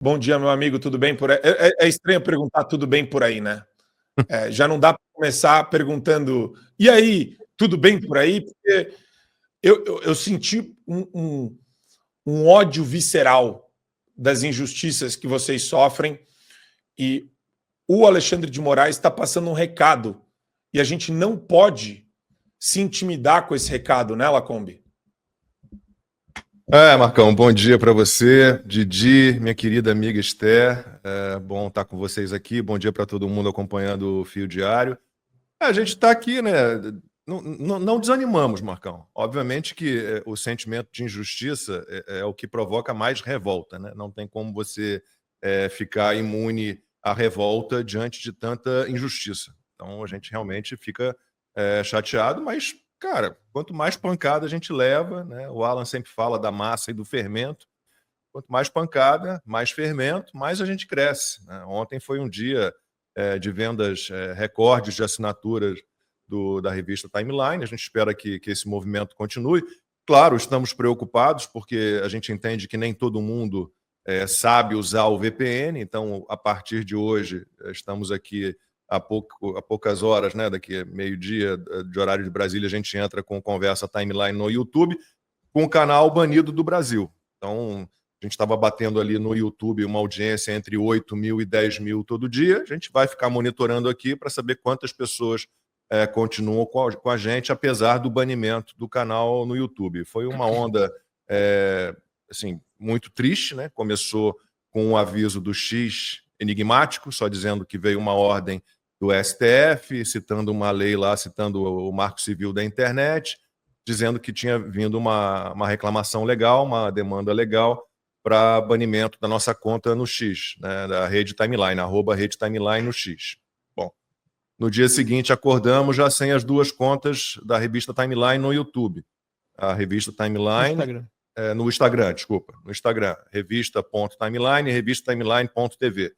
Bom dia, meu amigo, tudo bem por aí? É estranho perguntar tudo bem por aí, né? Já não dá para começar perguntando, e aí, tudo bem por aí? Porque eu senti um ódio visceral das injustiças que vocês sofrem e o Alexandre de Moraes está passando um recado e a gente não pode se intimidar com esse recado, né, Lacombe? Marcão, bom dia para você, Didi, minha querida amiga Esther. É bom estar com vocês aqui. Bom dia para todo mundo acompanhando o Fio Diário. A gente está aqui, né? Não desanimamos, Marcão. Obviamente que o sentimento de injustiça é o que provoca mais revolta, né? Não tem como você ficar imune à revolta diante de tanta injustiça. Então a gente realmente fica chateado, mas, cara, quanto mais pancada a gente leva, né? O Alan sempre fala da massa e do fermento. Quanto mais pancada, mais fermento, mais a gente cresce, né? Ontem foi um dia de vendas recordes de assinaturas da revista Timeline. A gente espera que esse movimento continue. Claro, estamos preocupados porque a gente entende que nem todo mundo sabe usar o VPN. Então, a partir de hoje, estamos aqui há poucas horas, né? Daqui a meio-dia de horário de Brasília, a gente entra com Conversa Timeline no YouTube, com o canal banido do Brasil. Então, a gente estava batendo ali no YouTube uma audiência entre 8 mil e 10 mil todo dia. A gente vai ficar monitorando aqui para saber quantas pessoas continuam com a gente, apesar do banimento do canal no YouTube. Foi uma onda assim, muito triste, né? Começou com um aviso do X enigmático, só dizendo que veio uma ordem do STF, citando uma lei lá, citando o Marco Civil da Internet, dizendo que tinha vindo uma reclamação legal, uma demanda legal para banimento da nossa conta no X, né, da Rede Timeline, @Rede Timeline no X. Bom, no dia seguinte acordamos já sem as duas contas da revista Timeline no YouTube. A revista Timeline no Instagram, desculpa, no Instagram, revista.timeline e revistatimeline.tv.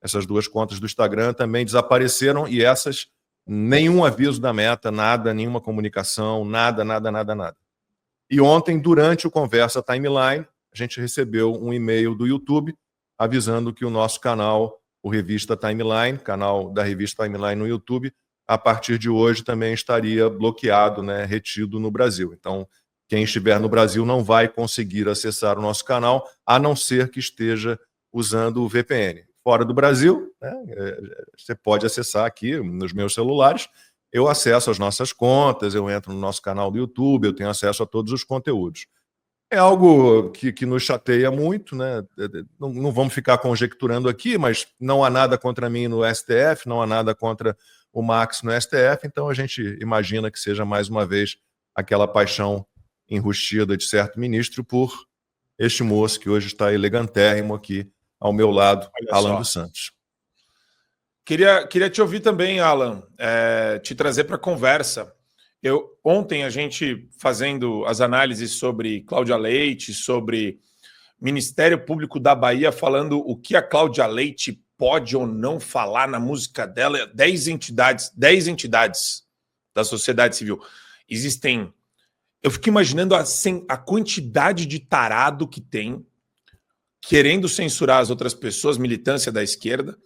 Essas duas contas do Instagram também desapareceram e essas, nenhum aviso da Meta, nada, nenhuma comunicação, nada. E ontem, durante o Conversa Timeline, a gente recebeu um e-mail do YouTube avisando que o nosso canal, o Revista Timeline, canal da Revista Timeline no YouTube, a partir de hoje também estaria bloqueado, né, retido no Brasil. Então, quem estiver no Brasil não vai conseguir acessar o nosso canal, a não ser que esteja usando o VPN. Fora do Brasil, né, você pode acessar aqui nos meus celulares. Eu acesso as nossas contas, eu entro no nosso canal do YouTube, eu tenho acesso a todos os conteúdos. É algo que nos chateia muito, né? Não vamos ficar conjecturando aqui, mas não há nada contra mim no STF, não há nada contra o Max no STF, então a gente imagina que seja mais uma vez aquela paixão enrustida de certo ministro por este moço que hoje está elegantérrimo aqui ao meu lado, Alan dos Santos. Queria te ouvir também, Alan, te trazer para a conversa. Ontem a gente fazendo as análises sobre Cláudia Leite, sobre Ministério Público da Bahia, falando o que a Cláudia Leite pode ou não falar na música dela. 10 entidades da sociedade civil. Existem... Eu fico imaginando a quantidade de tarado que tem, querendo censurar as outras pessoas, militância da esquerda,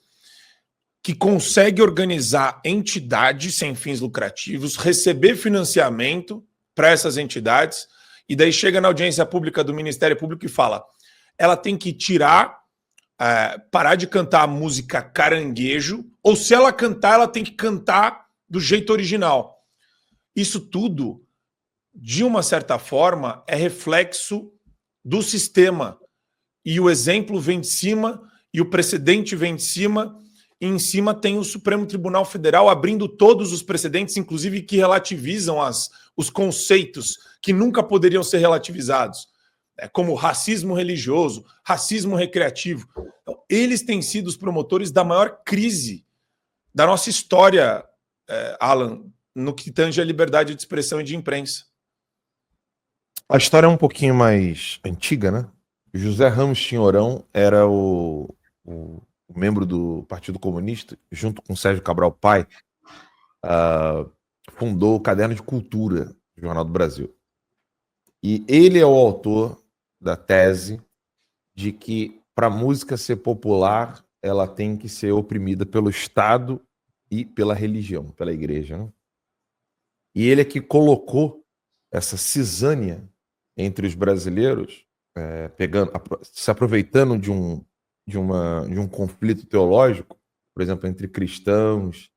que consegue organizar entidades sem fins lucrativos, receber financiamento para essas entidades, e daí chega na audiência pública do Ministério Público e fala: ela tem que parar de cantar a música caranguejo, ou se ela cantar, ela tem que cantar do jeito original. Isso tudo, de uma certa forma, é reflexo do sistema. E o exemplo vem de cima, e o precedente vem de cima, e em cima tem o Supremo Tribunal Federal abrindo todos os precedentes, inclusive que relativizam os conceitos que nunca poderiam ser relativizados, como racismo religioso, racismo recreativo. Então, eles têm sido os promotores da maior crise da nossa história, Alan, no que tange a liberdade de expressão e de imprensa. A história é um pouquinho mais antiga, né? José Ramos Tinhorão era o membro do Partido Comunista, junto com Sérgio Cabral Pai, fundou o Caderno de Cultura do Jornal do Brasil. E ele é o autor da tese de que para a música ser popular, ela tem que ser oprimida pelo Estado e pela religião, pela igreja, né? E ele é que colocou essa cisânia entre os brasileiros, se aproveitando de um conflito teológico, por exemplo, entre cristãos,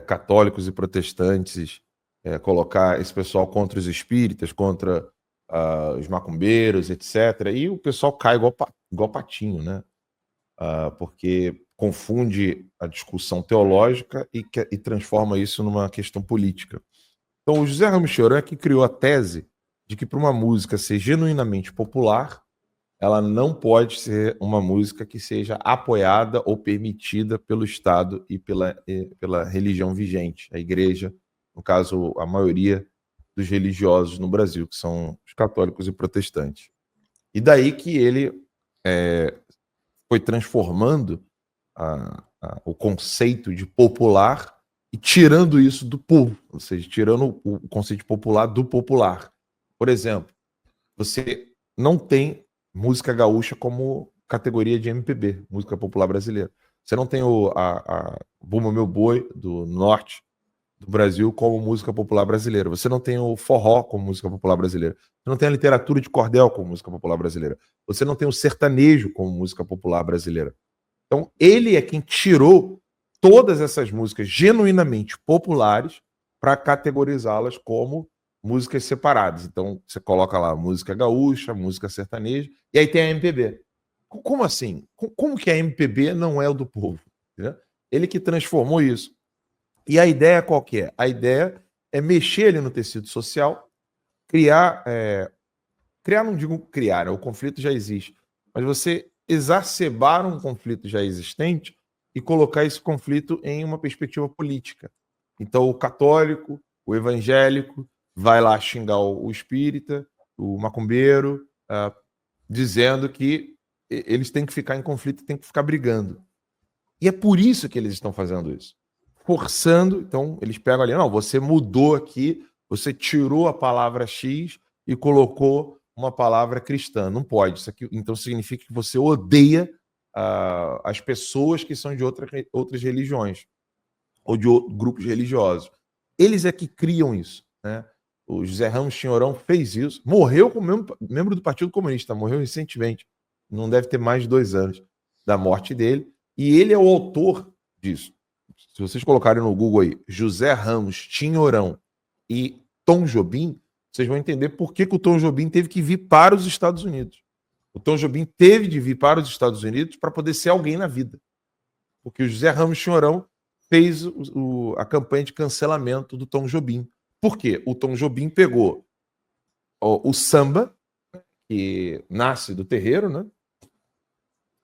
católicos e protestantes, colocar esse pessoal contra os espíritas, contra os macumbeiros, etc. E o pessoal cai igual patinho, né? Porque confunde a discussão teológica e transforma isso numa questão política. Então, o José Ramos Chorão é que criou a tese de que para uma música ser genuinamente popular, ela não pode ser uma música que seja apoiada ou permitida pelo Estado e pela religião vigente, a igreja, no caso, a maioria dos religiosos no Brasil, que são os católicos e protestantes. E daí que ele foi transformando o conceito de popular e tirando isso do povo, ou seja, tirando o conceito de popular do popular. Por exemplo, você não tem música gaúcha como categoria de MPB, música popular brasileira. Você não tem a Bumba Meu Boi, do norte do Brasil, como música popular brasileira. Você não tem o forró como música popular brasileira. Você não tem a literatura de cordel como música popular brasileira. Você não tem o sertanejo como música popular brasileira. Então, ele é quem tirou todas essas músicas genuinamente populares para categorizá-las como músicas separadas. Então, você coloca lá música gaúcha, música sertaneja, e aí tem a MPB. Como assim? Como que a MPB não é o do povo? Né? Ele que transformou isso. E a ideia qual que é? A ideia é mexer ali no tecido social, criar, não digo criar, o conflito já existe, mas você exacerbar um conflito já existente e colocar esse conflito em uma perspectiva política. Então, o católico, o evangélico, vai lá xingar o espírita, o macumbeiro, dizendo que eles têm que ficar em conflito, têm que ficar brigando. E é por isso que eles estão fazendo isso. Forçando, então, eles pegam ali, não, você mudou aqui, você tirou a palavra X e colocou uma palavra cristã. Não pode. Isso aqui, então significa que você odeia as pessoas que são de outras religiões ou de grupos religiosos. Eles é que criam isso, né? O José Ramos Chinhorão fez isso, morreu como membro do Partido Comunista, morreu recentemente, não deve ter mais de 2 anos da morte dele, e ele é o autor disso. Se vocês colocarem no Google aí, José Ramos Chinhorão e Tom Jobim, vocês vão entender por que o Tom Jobim teve que vir para os Estados Unidos. O Tom Jobim teve de vir para os Estados Unidos para poder ser alguém na vida. Porque o José Ramos Chinhorão fez a campanha de cancelamento do Tom Jobim. Por quê? O Tom Jobim pegou o samba, que nasce do terreiro, né?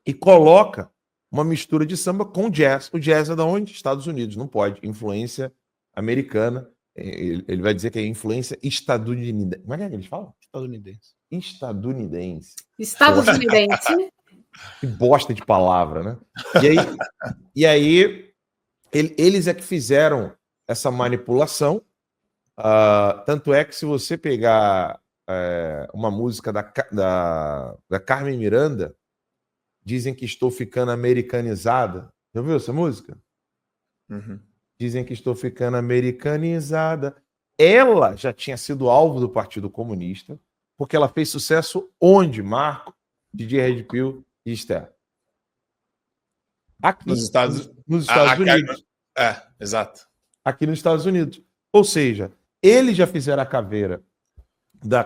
E coloca uma mistura de samba com jazz. O jazz é de onde? Estados Unidos. Não pode. Influência americana. Ele vai dizer que é influência estadunidense. Como é que eles falam? Estadunidense. Estadunidense. Estadunidense. Que bosta de palavra, né? E aí eles é que fizeram essa manipulação. Tanto é que se você pegar uma música da Carmen Miranda, dizem que estou ficando americanizada. Já ouviu essa música? Uhum. Dizem que estou ficando americanizada. Ela já tinha sido alvo do Partido Comunista, porque ela fez sucesso onde, Marco, DJ Red Pill e Esther? Aqui, Nos Estados Unidos. Exato. Aqui nos Estados Unidos. Ou seja, eles já fizeram a caveira da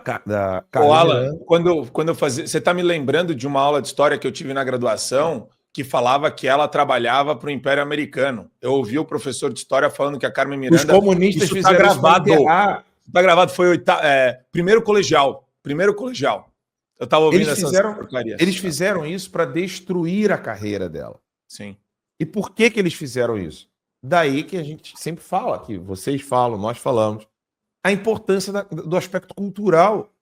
Alan, quando eu fazia... Você está me lembrando de uma aula de história que eu tive na graduação que falava que ela trabalhava para o Império Americano. Eu ouvi o professor de história falando que a Carmen Miranda... Os comunistas isso fizeram gravado. Está gravado, foi primeiro colegial. Eu estava ouvindo Eles fizeram isso para destruir a carreira dela. Sim. E por que eles fizeram isso? Daí que a gente sempre fala, que vocês falam, nós falamos, a importância do aspecto cultural.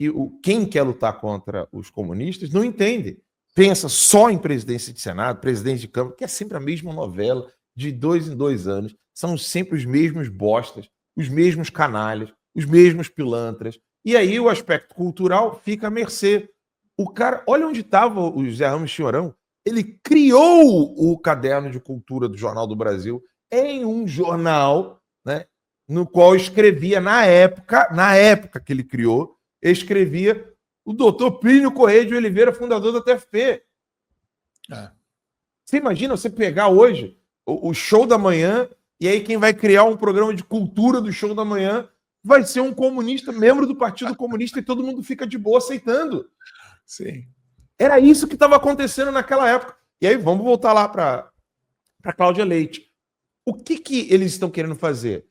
E quem quer lutar contra os comunistas não entende. Pensa só em presidência de Senado, presidente de Câmara, que é sempre a mesma novela, de 2 em 2 anos. São sempre os mesmos bostas, os mesmos canalhas, os mesmos pilantras. E aí o aspecto cultural fica à mercê. O cara, olha onde estava o José Ramos Chinhorão. Ele criou o caderno de cultura do Jornal do Brasil em um jornal, né, no qual escrevia, na época que ele criou, escrevia o doutor Plínio Correia de Oliveira, fundador da TFP. Você imagina você pegar hoje o Show da Manhã, e aí quem vai criar um programa de cultura do Show da Manhã vai ser um comunista, membro do Partido Comunista, e todo mundo fica de boa aceitando. Sim. Era isso que estava acontecendo naquela época. E aí vamos voltar lá para Cláudia Leite. O que eles estão querendo fazer?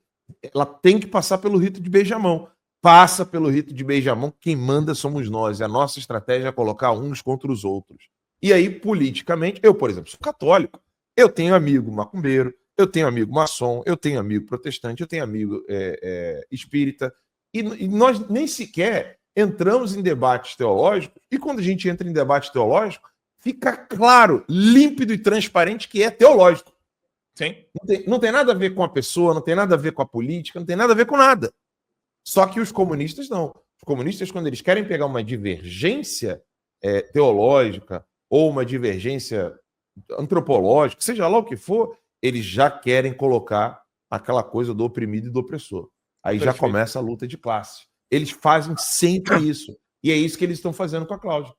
Ela tem que passar pelo rito de beijamão. Passa pelo rito de beijamão, quem manda somos nós. E a nossa estratégia é colocar uns contra os outros. E aí, politicamente, eu, por exemplo, sou católico. Eu tenho amigo macumbeiro, eu tenho amigo maçom, eu tenho amigo protestante, eu tenho amigo espírita. E nós nem sequer entramos em debates teológicos. E quando a gente entra em debate teológico, fica claro, límpido e transparente que é teológico. Sim. Não tem nada a ver com a pessoa, não tem nada a ver com a política, não tem nada a ver com nada. Só que os comunistas não. Os comunistas, quando eles querem pegar uma divergência teológica ou uma divergência antropológica, seja lá o que for, eles já querem colocar aquela coisa do oprimido e do opressor. Aí já começa a luta de classe. Eles fazem sempre isso. E é isso que eles estão fazendo com a Cláudia.